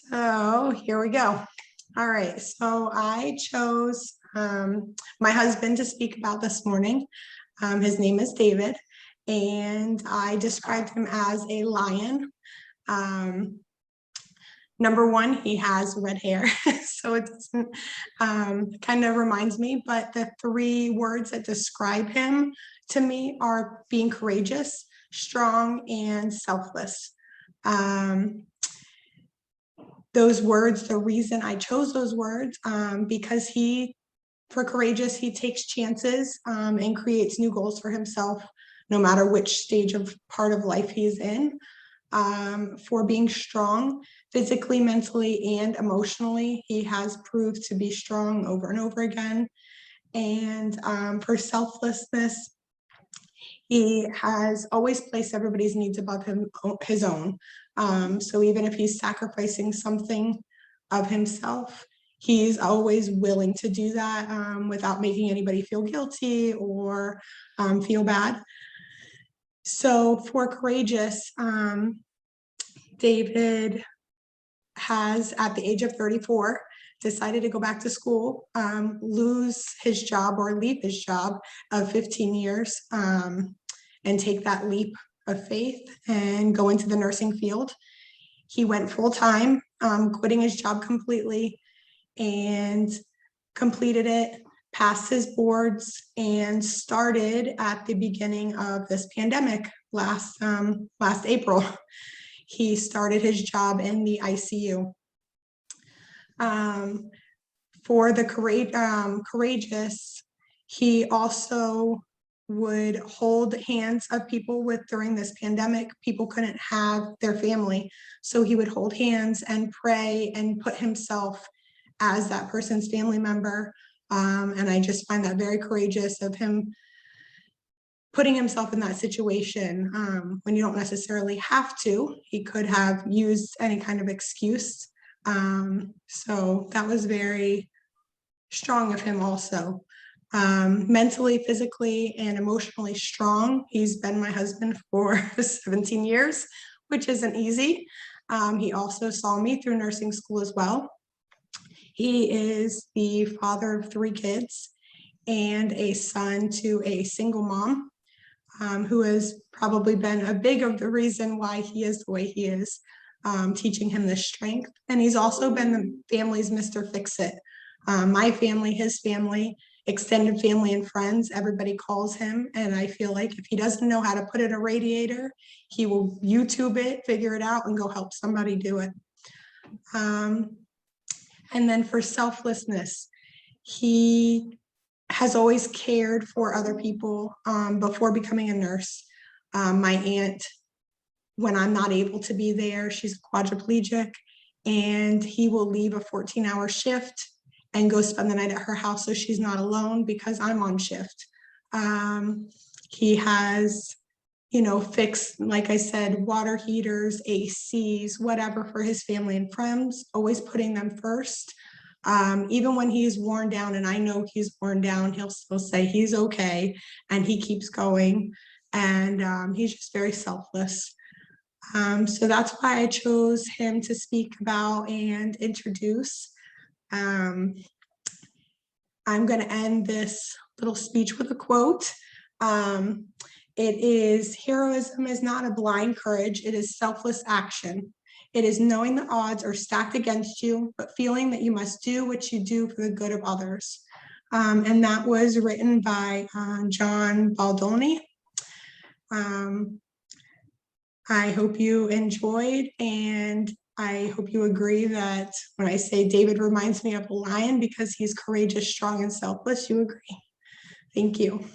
So here we go. All right, so I chose my husband to speak about this morning. His name is David, and I described him as a lion. Number one, he has red hair, so it doesn't kind of reminds me, but the three words that describe him to me are being courageous, strong, and selfless. Those words, the reason I chose those words, because for courageous, he takes chances and creates new goals for himself, no matter which stage of part of life he's in. For being strong, physically, mentally, and emotionally, he has proved to be strong over and over again. And for selflessness, he has always placed everybody's needs above his own. So even if he's sacrificing something of himself, he's always willing to do that without making anybody feel guilty or feel bad. So for courageous, David has, at the age of 34, decided to go back to school, lose his job or leave his job of 15 years, and take that leap of faith and go into the nursing field. He went full-time, quitting his job completely, and completed it, passed his boards, and started at the beginning of this pandemic last April. He started his job in the ICU. For the courageous, he also would hold hands of people during this pandemic. People couldn't have their family, so he would hold hands and pray and put himself as that person's family member. And I just find that very courageous of him, putting himself in that situation when you don't necessarily have to. He could have used any kind of excuse. So that was very strong of him also. Mentally, physically, and emotionally strong. He's been my husband for 17 years, which isn't easy. He also saw me through nursing school as well. He is the father of 3 kids and a son to a single mom, who has probably been a big of the reason why he is the way he is, teaching him this strength. And he's also been the family's Mr. Fix-It. My family, his family, extended family and friends, everybody calls him. And I feel like if he doesn't know how to put in a radiator, he will YouTube it, figure it out, and go help somebody do it. And then for selflessness, he has always cared for other people before becoming a nurse. My aunt, when I'm not able to be there, she's quadriplegic, and he will leave a 14-hour shift and go spend the night at her house so she's not alone because I'm on shift. He has, fixed, like I said, water heaters, ACs, whatever for his family and friends, always putting them first. Even when he's worn down, and I know he's worn down, he'll still say he's okay, and he keeps going, and he's just very selfless. So that's why I chose him to speak about and introduce. I'm going to end this little speech with a quote. It is, "Heroism is not a blind courage, it is selfless action. It is knowing the odds are stacked against you, but feeling that you must do what you do for the good of others." And that was written by John Baldoni. I hope you enjoyed, and I hope you agree that when I say David reminds me of a lion because he's courageous, strong, and selfless, you agree. Thank you.